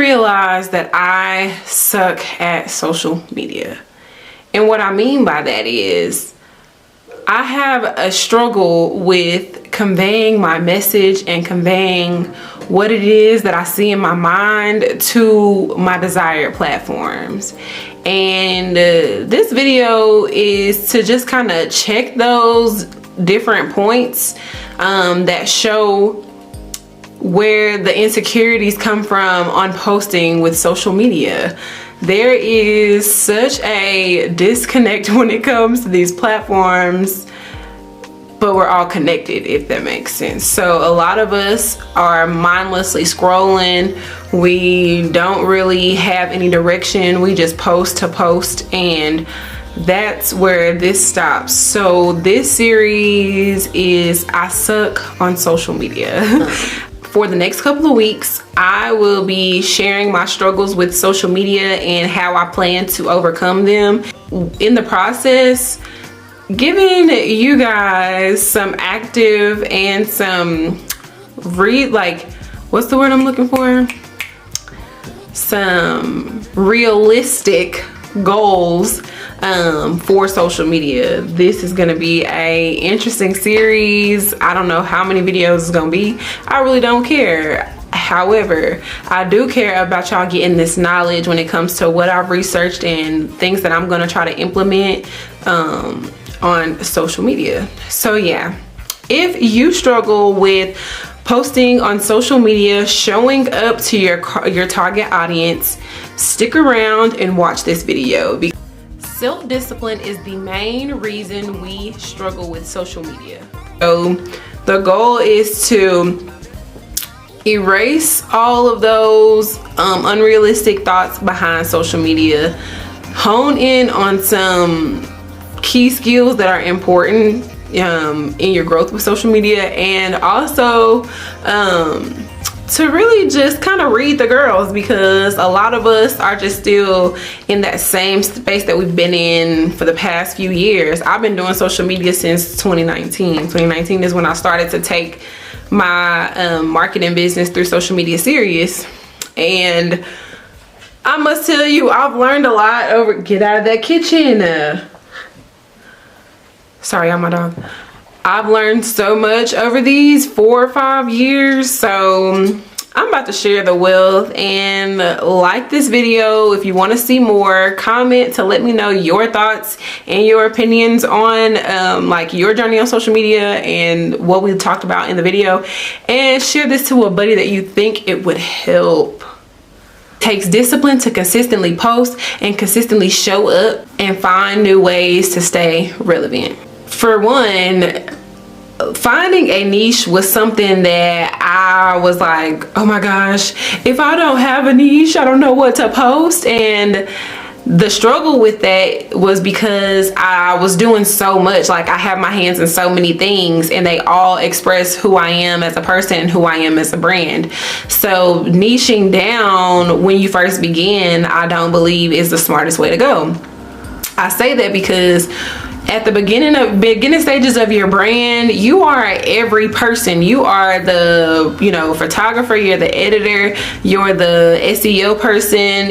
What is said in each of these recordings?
realized that I suck at social media. And what I mean by that is I have a struggle with conveying my message and conveying what it is that I see in my mind to my desired platforms. And this video is to just kind of check those different points that show where the insecurities come from on posting with social media. There is such a disconnect when it comes to these platforms, but we're all connected, if that makes sense. So a lot of us are mindlessly scrolling. We don't really have any direction. We just post to post, and that's where this stops. So this series is I suck on social media. For the next couple of weeks, I will be sharing my struggles with social media and how I plan to overcome them. In the process, giving you guys some active and some what's the word I'm looking for? Some realistic goals for social media. This is gonna be a interesting series. I don't know how many videos it's gonna be. I really don't care. However, I do care about y'all getting this knowledge when it comes to what I've researched and things that I'm gonna try to implement on social media. So yeah, if you struggle with posting on social media, showing up to your target audience, stick around and watch this video. Self-discipline is the main reason we struggle with social media. So the goal is to erase all of those unrealistic thoughts behind social media, hone in on some key skills that are important in your growth with social media, and also to really just kind of read the girls, because a lot of us are just still in that same space that we've been in for the past few years. I've been doing social media since 2019. 2019 is when I started to take my marketing business through social media serious, and I must tell you, I've learned a lot over. Get out of that kitchen. Sorry, I'm my dog. I've learned so much over these 4 or 5 years, so I'm about to share the wealth. And like this video if you want to see more. Comment to let me know your thoughts and your opinions on like your journey on social media and what we talked about in the video, and share this to a buddy that you think it would help. It takes discipline to consistently post and consistently show up and find new ways to stay relevant. For one, finding a niche was something that I was like, oh my gosh, if I don't have a niche, I don't know what to post. And the struggle with that was because I was doing so much. Like, I have my hands in so many things, and they all express who I am as a person and who I am as a brand. So niching down when you first begin, I don't believe is the smartest way to go. I say that because at the beginning stages of your brand, you are every person. You are the, photographer, you're the editor, you're the SEO person,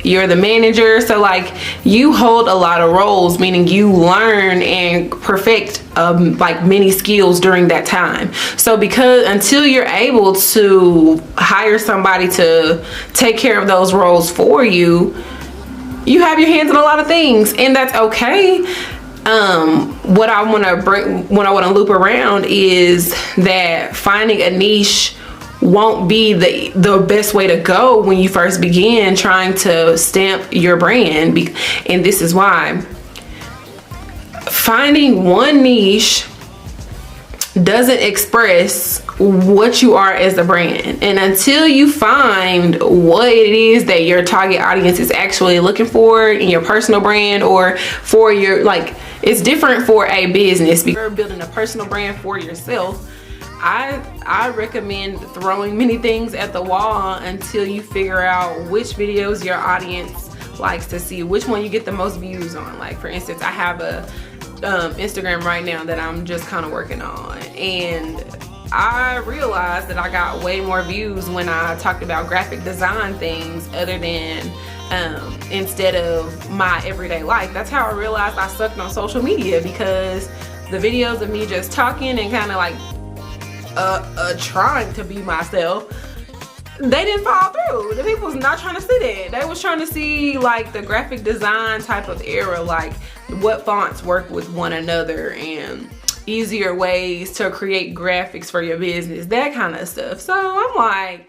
you're the manager. So like, you hold a lot of roles, meaning you learn and perfect like many skills during that time. So until you're able to hire somebody to take care of those roles for you, you have your hands in a lot of things, and that's okay. What I want to loop around is that finding a niche won't be the best way to go when you first begin trying to stamp your brand. And this is why. Finding one niche doesn't express what you are as a brand, and until you find what it is that your target audience is actually looking for in your personal brand, or for your, it's different for a business because you're building a personal brand for yourself. I recommend throwing many things at the wall until you figure out which videos your audience likes to see, which one you get the most views on. Like, for instance, I have a Instagram right now that I'm just kind of working on, and I realized that I got way more views when I talked about graphic design things other than instead of my everyday life. That's how I realized I sucked on social media, because the videos of me just talking and kind of like trying to be myself, they didn't fall through. The people was not trying to see that. They was trying to see like the graphic design type of era, like what fonts work with one another and easier ways to create graphics for your business, that kind of stuff. So I'm like,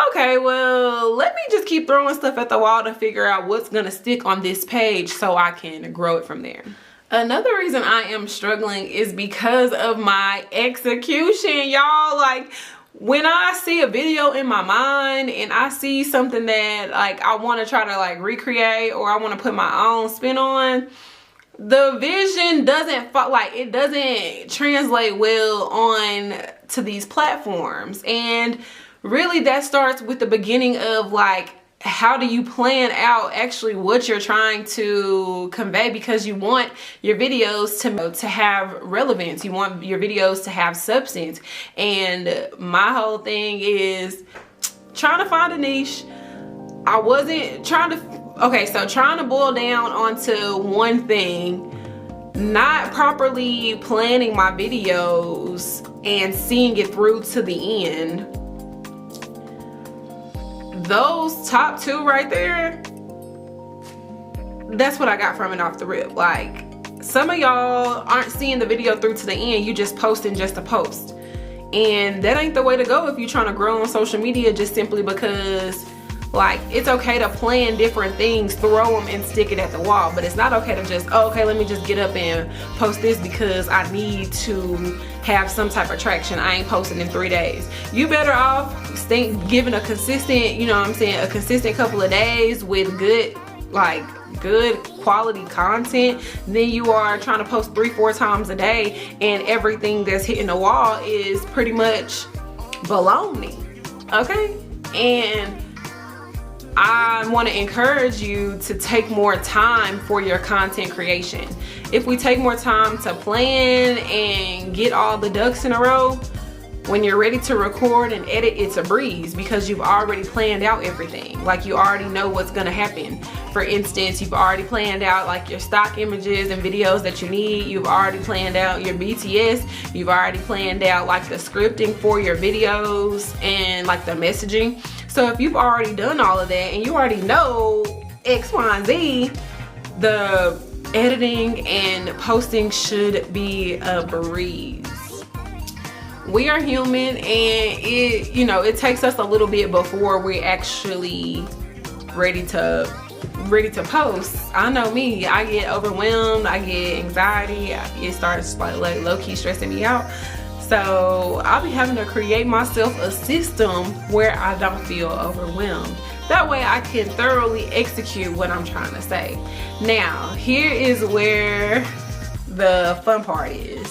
okay, well, let me just keep throwing stuff at the wall to figure out what's gonna stick on this page so I can grow it from there. Another reason I am struggling is because of my execution, y'all. Like, when I see a video in my mind and I see something that like I want to try to like recreate, or I want to put my own spin on, the vision doesn't it doesn't translate well on to these platforms. And really that starts with the beginning of like, how do you plan out actually what you're trying to convey, because you want your videos to have relevance, you want your videos to have substance. And my whole thing is trying to find a niche. I wasn't trying to trying to boil down onto one thing, not properly planning my videos and seeing it through to the end. Those top two right there, that's what I got from it off the rip. Like, some of y'all aren't seeing the video through to the end, you just posting just to post. And that ain't the way to go if you're trying to grow on social media, just simply because like, it's okay to plan different things, throw them and stick it at the wall, but it's not okay to just, oh, okay, let me just get up and post this because I need to have some type of traction. I ain't posting in 3 days. You better off giving a consistent, you know what I'm saying, a consistent couple of days with good quality content than you are trying to post 3-4 times a day and everything that's hitting the wall is pretty much baloney. Okay? And I want to encourage you to take more time for your content creation. If we take more time to plan and get all the ducks in a row, when you're ready to record and edit, it's a breeze, because you've already planned out everything. Like, you already know what's gonna happen. For instance, you've already planned out like your stock images and videos that you need. You've already planned out your BTS. You've already planned out like the scripting for your videos and like the messaging. So if you've already done all of that and you already know X, Y, and Z, the editing and posting should be a breeze. We are human, and it takes us a little bit before we're actually ready to post. I know me, I get overwhelmed, I get anxiety, it starts like low-key stressing me out. So I'll be having to create myself a system where I don't feel overwhelmed. That way I can thoroughly execute what I'm trying to say. Now, here is where the fun part is.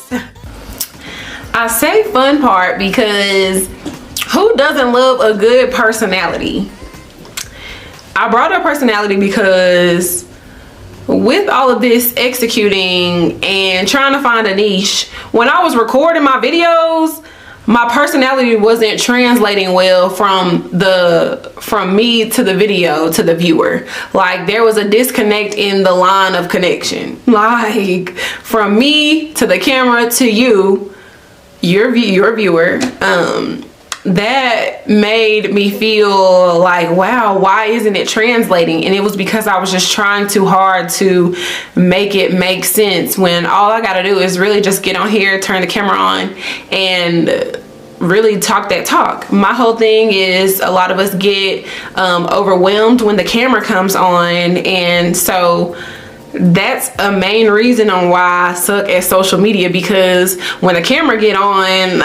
I say fun part because who doesn't love a good personality? I brought up personality because with all of this executing and trying to find a niche, when I was recording my videos, my personality wasn't translating well from me to the video to the viewer. Like, there was a disconnect in the line of connection. Like, from me to the camera to you, your viewer, that made me feel like, wow, why isn't it translating? And it was because I was just trying too hard to make it make sense, when all I gotta do is really just get on here, turn the camera on, and really talk that talk. My whole thing is, a lot of us get overwhelmed when the camera comes on, and so that's a main reason on why I suck at social media, because when the camera get on,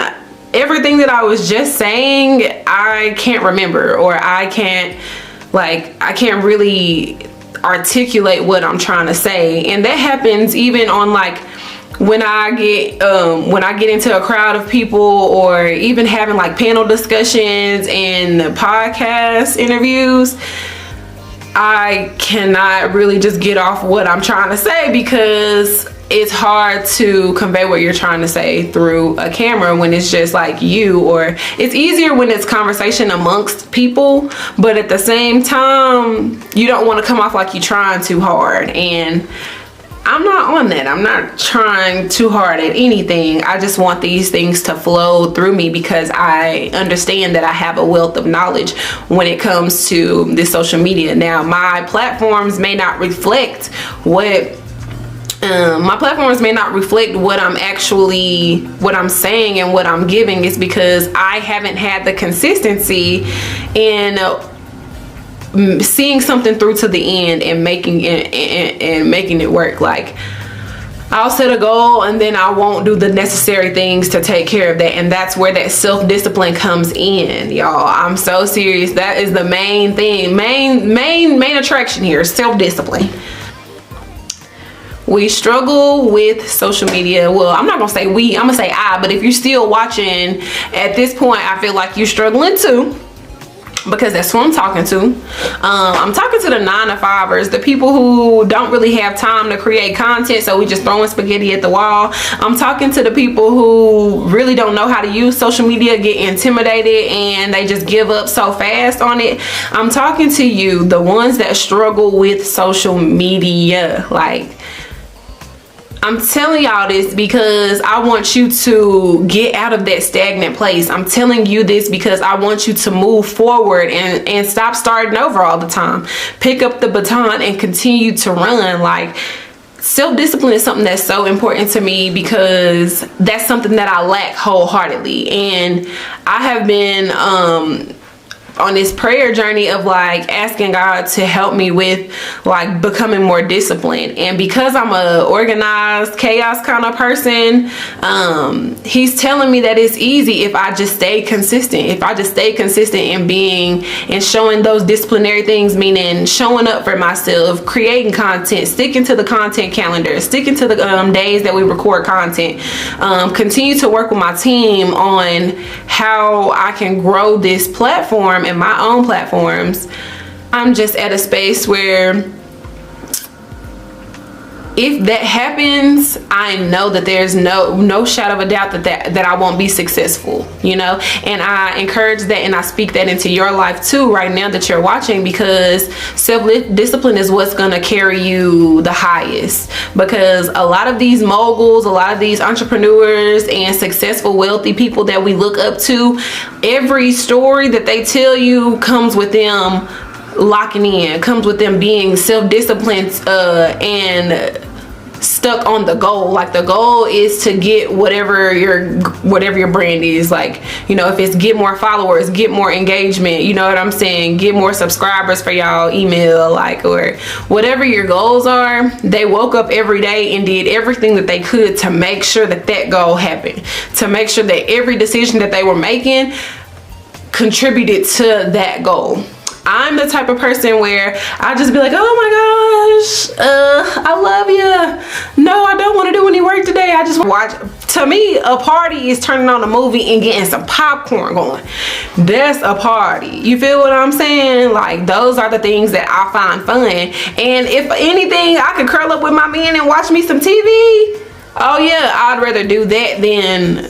everything that I was just saying, I can't remember, or I can't really articulate what I'm trying to say. And that happens even on like when I get into a crowd of people, or even having like panel discussions and podcast interviews. I cannot really just get off what I'm trying to say, because it's hard to convey what you're trying to say through a camera when it's just like you, or it's easier when it's conversation amongst people, but at the same time you don't want to come off like you're trying too hard. And I'm not on that. I'm not trying too hard at anything. I just want these things to flow through me because I understand that I have a wealth of knowledge when it comes to this social media. Now, my platforms may not reflect what I'm saying and what I'm giving, is because I haven't had the consistency in seeing something through to the end and making it work. Like, I'll set a goal and then I won't do the necessary things to take care of that, and that's where that self-discipline comes in, y'all. I'm so serious. That is the main thing, main attraction here, self-discipline. We struggle with social media. Well, I'm not gonna say we, I'm gonna say I, but if you're still watching at this point, I feel like you're struggling too, because that's who I'm talking to. I'm talking to the 9-to-5ers, the people who don't really have time to create content, so we just throwing spaghetti at the wall. I'm talking to the people who really don't know how to use social media, get intimidated, and they just give up so fast on it. I'm talking to you, the ones that struggle with social media. Like, I'm telling y'all this because I want you to get out of that stagnant place. I'm telling you this because I want you to move forward and stop starting over all the time. Pick up the baton and continue to run. Like, self-discipline is something that's so important to me because that's something that I lack wholeheartedly. And I have been on this prayer journey of like asking God to help me with like becoming more disciplined. And because I'm a organized chaos kind of person, he's telling me that it's easy if I just stay consistent. If I just stay consistent in being and showing those disciplinary things, meaning showing up for myself, creating content, sticking to the content calendar, sticking to the days that we record content, continue to work with my team on how I can grow this platform and my own platforms. I'm just at a space where if that happens, I know that there's no shadow of a doubt that I won't be successful, you know. And I encourage that, and I speak that into your life too right now that you're watching, because self-discipline is what's gonna carry you the highest. Because a lot of these moguls, a lot of these entrepreneurs and successful wealthy people that we look up to, every story that they tell you comes with them locking in, comes with them being self-disciplined and stuck on the goal. Like, the goal is to get whatever your brand is. Like, you know, if it's get more followers, get more engagement, you know what I'm saying, get more subscribers for y'all email, like, or whatever your goals are. They woke up every day and did everything that they could to make sure that that goal happened, to make sure that every decision that they were making contributed to that goal. I'm the type of person where I just be like, oh my gosh, I love you. No, I don't want to do any work today. I just watch. To me, a party is turning on a movie and getting some popcorn going. That's a party. You feel what I'm saying? Like, those are the things that I find fun. And if anything, I could curl up with my man and watch me some TV. Oh yeah, I'd rather do that than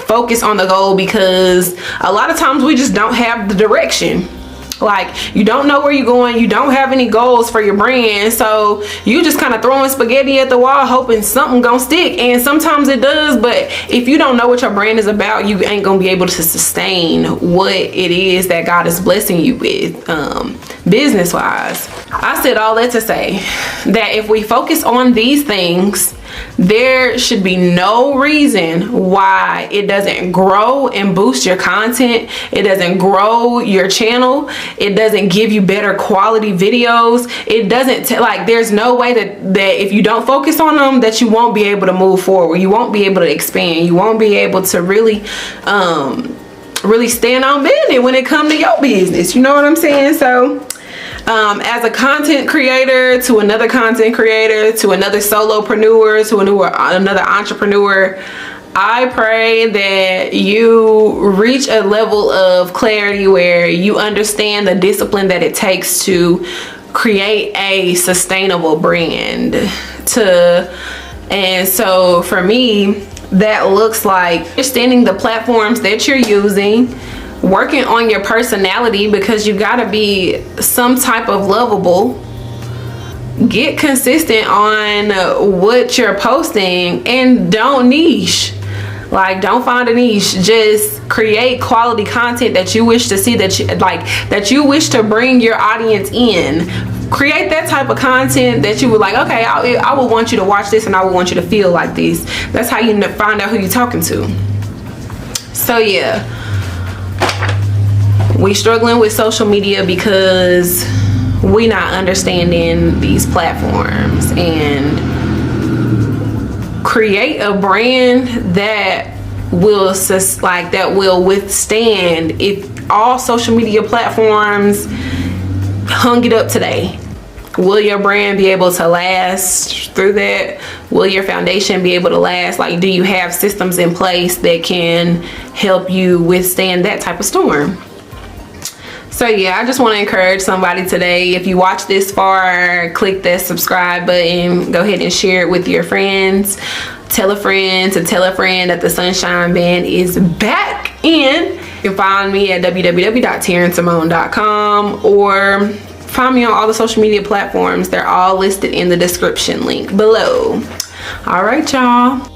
focus on the goal, because a lot of times we just don't have the direction. Like, you don't know where you're going, you don't have any goals for your brand, so you just kind of throwing spaghetti at the wall hoping something gonna stick. And sometimes it does, but if you don't know what your brand is about, you ain't gonna be able to sustain what it is that God is blessing you with, business wise. I said all that to say that if we focus on these things, there should be no reason why it doesn't grow and boost your content. It doesn't grow your channel. It doesn't give you better quality videos. It doesn't like, there's no way that if you don't focus on them, that you won't be able to move forward. You won't be able to expand. You won't be able to really stand on business when it comes to your business. You know what I'm saying? So as a content creator to another content creator to another solopreneur to another entrepreneur, I pray that you reach a level of clarity where you understand the discipline that it takes to create a sustainable brand, to And so for me, that looks like understanding the platforms that you're using, working on your personality, because you gotta be some type of lovable. Get consistent on what you're posting, and don't niche. Like, don't find a niche. Just create quality content that you wish to see, that you wish to bring your audience in. Create that type of content that you would like, okay, I would want you to watch this and I would want you to feel like this. That's how you find out who you're talking to. So yeah, we struggling with social media because we not understanding these platforms. And create a brand that will withstand if all social media platforms hung it up today. Will your brand be able to last through that? Will your foundation be able to last? Like, do you have systems in place that can help you withstand that type of storm? So yeah, I just want to encourage somebody today. If you watch this far, click that subscribe button. Go ahead and share it with your friends. Tell a friend to tell a friend that the Sunshine Band is back in. You can find me at www.tarynsimone.com or find me on all the social media platforms. They're all listed in the description link below. All right, y'all.